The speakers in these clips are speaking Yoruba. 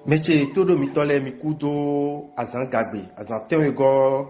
Meche todo mi tole mi kudo azan gagbe azan tenwego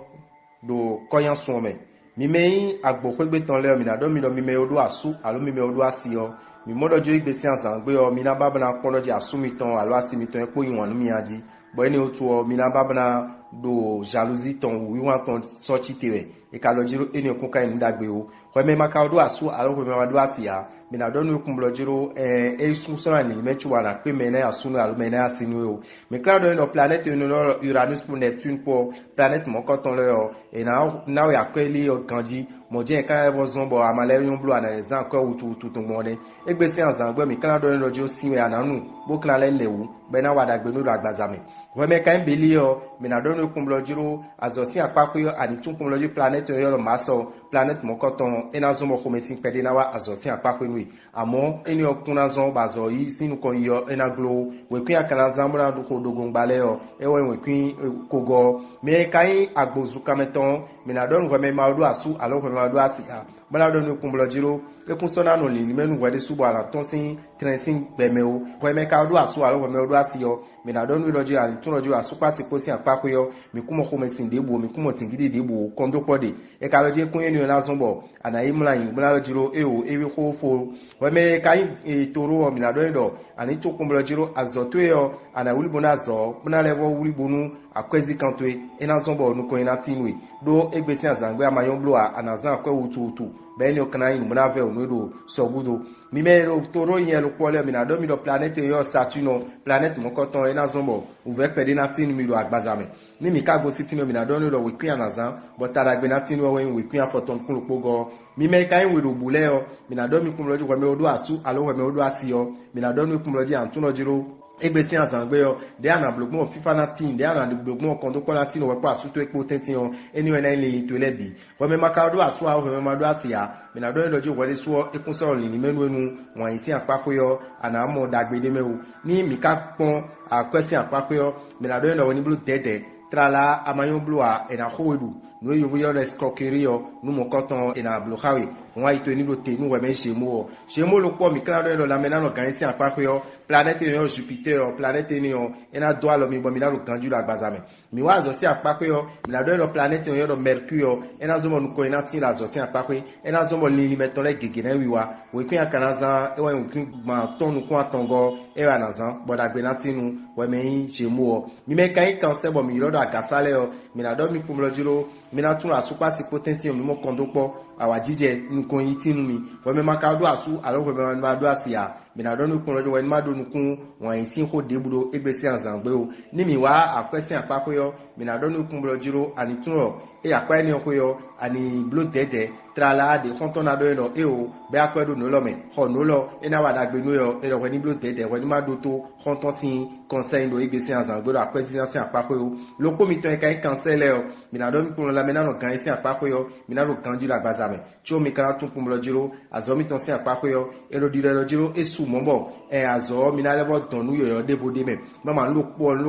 do koyan some mi mei agbo kwegbe tan le mi na do mi do mi me odo asu alo mi me odo asio mi modo jo igbesi azan gbe o mi na baba na kono je asu mi tan alo asi mi tan epo iwon mi aji bo eni otu o mi na baba na do jalousie ton wi wan ton sorti tewe e ka lo jiro eni okun ka inu dagbe o ko me maka odo asu alo ko me ma do asia mi na do nu kun blo jiro e sun so na ni mechu wana pe me na asu no alo me na asinu o mi cloud no planet no Uranus pour Neptune pour planète mon coton le et na ya kweli o kanji mo je kan e bozon bo amale yon blue analyse encore ou tout monde e gbe si anzan gbe mi kan do no jo sinwe ananu bo kan le lewu be na wada gbe no agbazame we me kan beli o mi na do no kumblo jiro azosi apako yo ani tun kumblo jiro planète yo lo maso planète mon coton e na zo mo ko mesin pede na wa azosi apako nui amo eni okuna zo bazo yi sinu ko yo e na glo we kun akana zambra do ko dogon gbale o e we kun kogo me kai agbozu kameton mi na do no me ma do asu alo ko ma do asia bala do no kumblo jiro e kun sona no li menu wade subo ala ton sin trensin gbemeo ko me ka do asu alo ko me do asio mi na do no do jiro ali tun do jiro asu pasi ko sin apako yo mi kumo ko me sin debo mi kumo sin gidi debo kondo pode e ka lo je kun eni na zombo ana imla yin bala do jiro e o ewi ko fo we me kai toro mi na do ani to kumblo jiro azoto yo ana ulibona zo buna lewo ulibonu akwezi kantwe ena zombo nuko ena tinwe do egbesi azangbe amayon bloa anazan akwe utu beni okana yin muna ve onudo sogudo mi me ro toro yen lo pole mi na do mi do planète yo Saturne planète mon koton ena zombo uve pede na tin mi lo agbazame ni mi ka go sifino mi na do no lo we kwi anazan but taragbe na tin we we kwi afoton kun lo pogo mi me kai we lo bule yo mi na do mi kun lo ji we me odo asu alo we me odo asio mi na do mi kun lo ji antuno jiro egbesi azangbe yo de ana blogbon FIFA na team de ana blogbon kondo kwa na team we pa asuto epo tention anywhere na ile to lebi we me makado aso a we me mado asia me na do dojo wole so ekun so ni menu enu won yin si apako yo ana mo dagbede mewu ni mi ka pon akwesi apako yo me na do no woni blue dede trala amayon blue a ena howedu no yo yo escroquerie yo nu mo koton ena blue hawe won ito ni lo te nu we me shemo lo po mi kan do la mena no gan si apako yo planète yo Jupiter planète ni yo ena do alo mi bo mi na lo ganju la gbazame mi wa zo si apako yo mi na do lo planète yo Mercure yo ena zo mo nu ko ena tin la zo si apako ena zo mo li meton le gege na wiwa we kun akanaza e wa kun ma tonu ko atongo e wa nazan boda gbe na tinu we me shemo mi me kan se bo mi rodo agasale yo mi na do mi kumlo jiro mi na tun asupa si potenti mi mo kondo po awajije nkan yi tinu mi we me maka do asu alo we me ma do asia mi na do nu kun rodo we ma do nu kun won yin sin ko debudo egbesi azangbe o ni mi wa akwesi apako yo mi na do nu kun blo jiro ani tun ro e akwa ni oko yo ani blo dede trala de konton ado no e o be akwedo no lo me ho no lo e na wada gbe no yo e ro we ni blo dede we ni ma do to konton sin conseil do egbesi azangbe do akwesi sin apako yo lo ko mi ton e kai cancel o mi na do mi kun la mena no gan sin apako yo mi na ro ganji la gbazame ti o mi kara tun kun blo jiro azo mi ton sin apako yo e ro dire ro jiro esu mombo e azo mi na lebo tonu yo devode me mama lo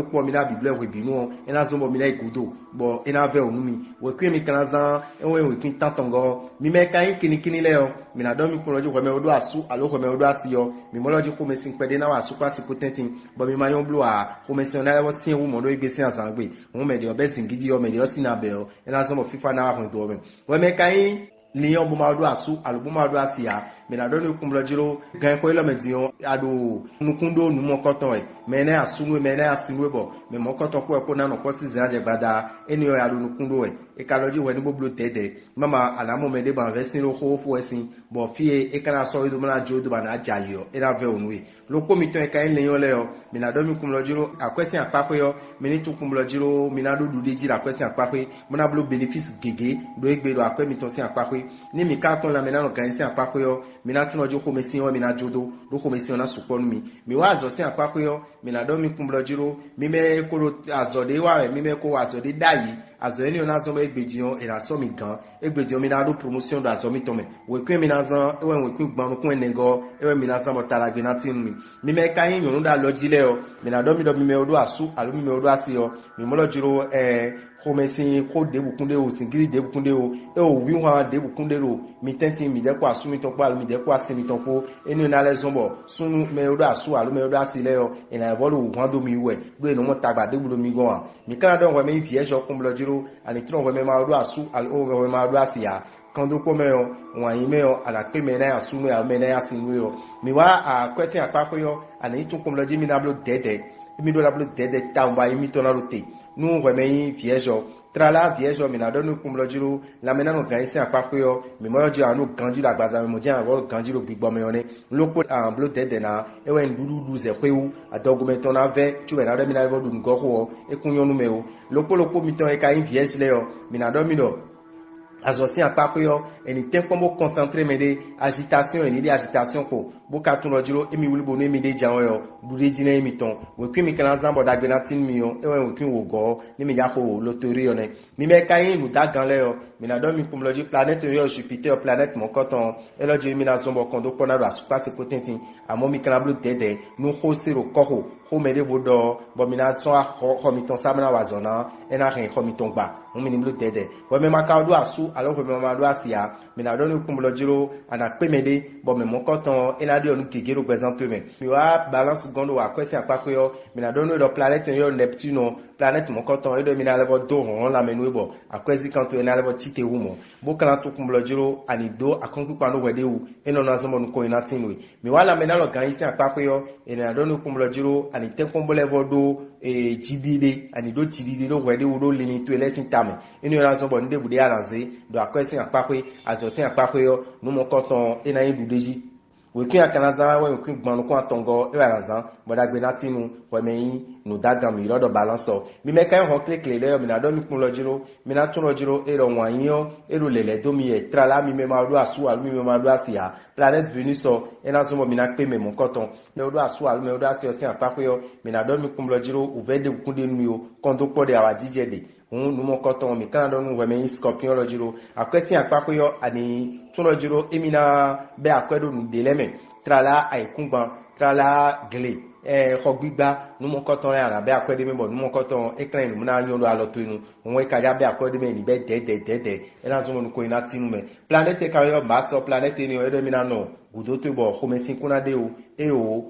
po mi na bible we binu e na zo mo mi na igudo bo e na ve onu mi we kwi mi kan zan e we kin tatongo mi me kan kini le o mi na do mi kun lojo ko me odo asu alo ko me odo asio mi mo lojo ko me sin pede na wa su pa si potentin bo mi ma yon blue a ko me sin na lewo sin wu mo do igbesi azangbe won me de obesin gidi o me de o sin abe o e na zo mo FIFA na wa kun do me we me kan lion bu ma do asu alo bu ma do asia mi na do ni kumblo jiro gan ko ilo medion ado nukundo nu mo koton e me na asunu me na asinu bo me mo koton ko e ko na no ko si zade gbada eni o ado nukundo e ka loji we ni bo blo tede mama alamo me de ban vesin lo ko fo esin bo fie e kana so ido na jodo ba na ajayo e na ve onwe lo ko mi ton e ka lion le o mi na do mi kumblo jiro akwesi apako yo mi ni tu kumblo jiro mi na do du deji akwesi apako mo na blo benefice gege do egbe do akwe mi ton si apako ni mi ka kon la me na no gan si apako yo mi na tun ojo ko me sin o mi na jodo do ko me sin na suponu mi wa azo sin apako yo mi na do mi kumblo jiro mi me ko azo de wa mi me ko azo de dayi azo eni ona zo me egbeji on e na so mi gan egbeji on mi na do promotion do azo mi to me we kun mi na zan e we kun gbon kun enego e we mi na zan mo taragbe na tin mi me ka yin yun da lo jile o mi na do mi me odo asu alo mi me odo asi o mi mo lo jiro Homesi ko debu kunde o singiri debu kunde o e o wi wa debu kunde ro mi tenti mi de ko asumi ton po mi de ko asimi ton po enu na le zombo sunu me odo asu alu me odo asile o ina evolu wan do mi we do eno mo tagba debu do mi go an mi kan do we me vie jo kumlo jiro ani tron we me ma odo asu alu we ma odo asia kando ko me o wan yi me o ala pe me na asu me me na asinu o mi wa a question apako yo ani tun kumlo jimi na blo dede mi do la blo dede tamba mi to na rote nous remeyi viejo trala viejo mina do nu kumlo jiro la mena no gan isi apako yo mi mo jo anu ganji la gbaza mo je aro ganji lo gbigbo me one lopo an blo dede na e we ndudu ze kwewu adogumenton na ve tu we na do mina do nu goho e kunyo nu me o lopo mi to e ka in vieje le yo mina do mi do azosi apako yo eni tempo mo concentrer me de agitation eni de agitation ko boka tun lo jiro emi wuli bo no emi de jawo yo dude jina emi ton we kwi mi kan zambo da gbena tin mi yo e we kwi wo go ni mi ya ko lotori yo ne mi me kayin lu da gan le yo mi na do mi kum lo ji planète yo Jupiter planète mon koton e lo ji mi na zombo kondo pona ra space potentin amo mi kan blu dede nu ho sero ko ho me de vodo bo mi na so ho mi ton samna wazona e na ren ho mi ton gba mo mi ni blu dede we me maka do asu alors we me ma do asia mi na do ni kum lo jiro ana pe me de bo me mon koton e na de onu kegero présente me mi wa balance gondo wa kwesi apako yo mi na do no do planète yo Neptune planète mon koton e do mi na levo do hon la menu bo akwesi kanto e na levo tite wumo bo kana to kum lo jiro ani do akonku pa no wede wu e no na zomo no ko ina tinwe mi wa la me na lo gan isi apako yo e na do no kum lo jiro ani te kombo levo do e jidide ani do jidide do wede wu do lini to elesin tame inu na zomo nde bude aranze do akwesi apako azosin apako yo no mon koton e na yin dudeji we kun akanaza we kun gbonu ko atongo e aranzan boda gbe natinu we meyin no daga mi rodo balance mi me kan ho click le mi na do mi kun lojiro mi na tun lojiro e ro wan yin e ro lele do mi e trala mi me ma do asu alu mi me ma do asia planète Venus so e na so mo mi na pe me mon koton me do asu alu me do asia si apako yo mi na do mi kun lojiro u ve de kun de mi o kondo po de awa jijede nu mo koton mi kan do nu we me scorpion lojiro akwesi apako yo ani tun lojiro emina be akwedo nu deleme trala aikungban trala gle xogbigba nu mo koton ya na be akwede me bo nu mo koton ekran nu na nyondo aloto inu won ka ja be akwede me ni be de e na so mo nu ko ina tinu me planète ka yo ma so planète ni o de mi na no gudo to bo khomesin kuna de o e o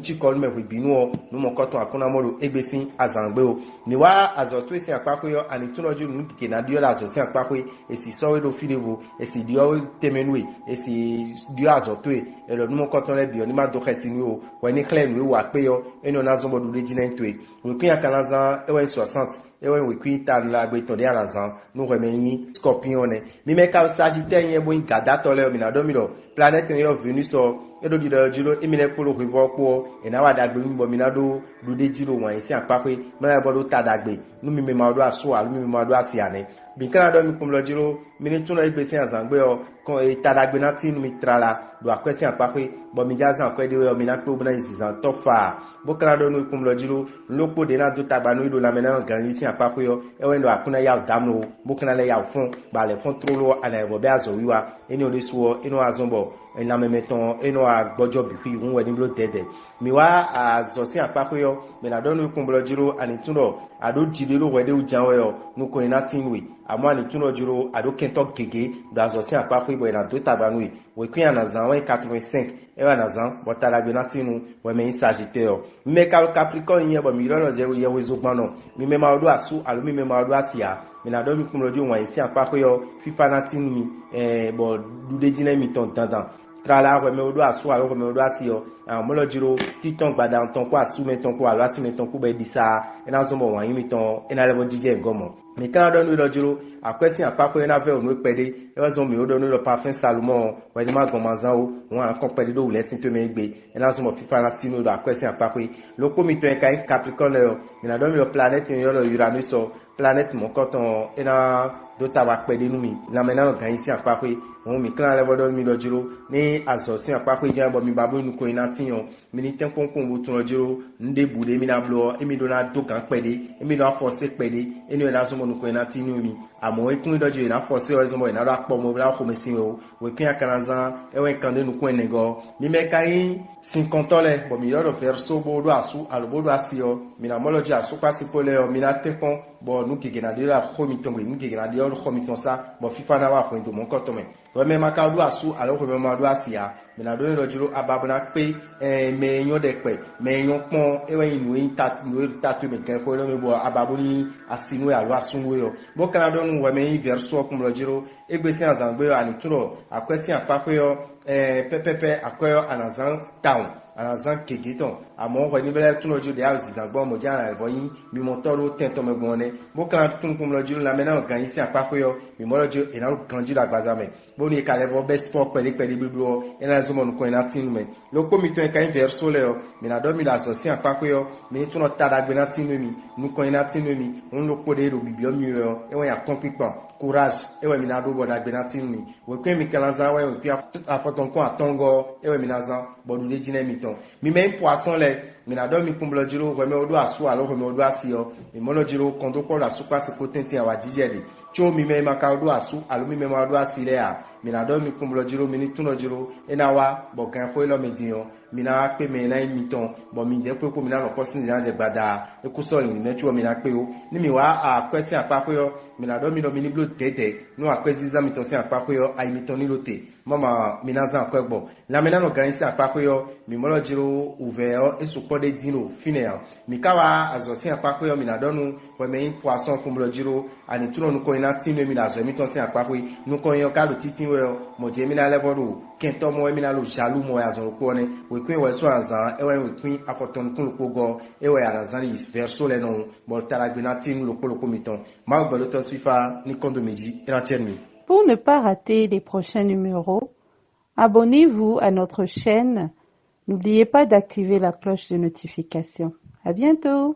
ti call me we binu o nu mo koton akuna mo egbesin azangbe o ni wa azoto esi apako yo ani tunoju nu kike na dio la azosin apako esi so we do filevo esi dio temenwe esi dio azoto e lo nu mo koton le bio ni ma do khesinu o we ni clean we wa pe yo eno na zombo du regina ntwe we kun akanaza e we 60 e we we kun tan la gbe to de arazan nu remeyin scorpion ne mi me ka sagittaire yen bo ngada to le mi na do mi do planète yo Venus so edo di do jiro emile polo rivo po e na wa dagbe mi bo mi na do du de jiro wan isi apakwe me na bo do ta dagbe nu mi me ma do aso alu mi ma do asia ne bi kana do mi kum lo jiro mi ni tun lo ipese azangbe o kon e ta dagbe na tin mi trala do akwesi apakwe bo mi jaza akwede we o mi na pe obuna izizan tofa bo kana do nu kum lo jiro lopo de na do tagba nu do la me na gan isi apakwe yo e we ndo akuna ya damno bo kana le ya fun ba le fun trolo ana ebo be azo wiwa eni o le suo eno azombo ena memeton eno agbojo bi fi won we ni blo dede mi wa azosin apako yo me na do nu kumblo jiro ani tuno ado jidelo we de ujanwe yo nu ko ina tinwe amo ani tuno jiro ado kento gege do azosin apako ibo ina do tabanwe we kun ana zan 85 e wa na zan botala gbe na tinu we me Sagittaire me Capricorn yen bo mi lo je ye we zogban no mi me ma odo asu alu mi me ma odo asia mi na do mi kumblo jiro wan isi apako yo fifa na tinu mi bo dude jina mi ton dandan trala we me odo asu alo we me odo asio mo lo jiro titon gbada ton ko asu me ton ko alo asu me ton ko be disa e na zo mo wan yin mi ton e na le bo jije gomo mi kan do nu lo jiro akwesi apako e na ve onu pede e wa zo mi odo nu lo parfum Salomon we ni ma gon manzan o won an kon pede do lesin to me gbe e na zo mo fifa na tinu do akwesi apako lo ko mi to en kan Capricorn yo mi na do mi lo planète yo lo Uranus so planète mon koton e na do ta wa pede nu mi na me na gan isi apako won mi kan le bodo mi lo jiro ni azosin apako je bo mi babo nu ko ina tiyan mi ni ten konkon bo tun lo jiro nde bude mi na blo emi do na do kan pede emi do force pede eni na so mo nu ko ina tinu mi amo ekun doji na force o zomo na ra po mo la ko mesin o we kin akanazan e we kan de nu ko enego mi me kai 50 le bo mi yo verso bo do asu alo do asio mi na moloji asu kwasi pole o mi na tekon bo nu kigena de la khomiton we nu kigena de o khomiton sa bo fifa na wa ko ndo mo ko to me we me maka do asu alo ko me ma do asia mi na do ro jiro ababuna pe me yon de pe me yon pon e we inu tatu me kan ko lo me bo ababuni asinu alo asunwe o bo kana do nu we me verso ko mo jiro egbesi azangbe ani turo akwesi apakoyo pepepe akoyo anazan town anazan kegeton amo ko ni bele tuno ju de azangbo mo jara ebo yin mi mo toro tento me gbon ne bo kan tun kum lo ju la mena gan yin si apakoyo mi mo lo ju ina ru kan ju la gbaza me bo ni kale bo be sport pele biblo ina zo mo ko ina tin me lo ko mi tun kan verso le o mi na do mi la so si apakoyo mi tuno tada gbe na tin mi nu ko ina tin mi on lo ko de ro bibio mi yo e won ya kompipan courage ewe minado boda gbenatini we kwen mi kalanza we kwi afoton ko atongo ewe minaza bodu de jine miton mi me poisson le minado mi kumblo jiro we me odo asu alo we me odo asio mi molo jiro kondo ko la supa se potenti awa jijede cho mi me maka odo asu alo mi me ma odo asile a minado mi kumblo jiro mi ni tuno jiro enawa bo kan fo ilo medion mina pe me na miton bo mi je pe ko mina no kosin jan de gbada e ku so ni me chu mi na pe o ni mi wa a question apakoyo minado mi do mi ni blo tete no akwezi za mitonsi apakoyo ai mitoni lote mama minaza akwegbo la menano ganisi apakoyo mi molo jiro ouvert et support de dino final mi kawa azosi apakoyo minadonu we me poisson kumlo jiro ani tuno nuko ina tinu mi na zo mitonsi apakoyo nuko yon kalo titin we mo je mi na leboru kento mo mi na lo jalu mo azon ko ne we kwin we so azan e we kwin afoton kun ko go e we arazan is verso le non mo taragbina tin lo ko miton ma gbelo to FIFA ni kondomiji iratermi. Pour ne pas rater les prochains numéros, abonnez-vous à notre chaîne. N'oubliez pas d'activer la cloche de notification. À bientôt!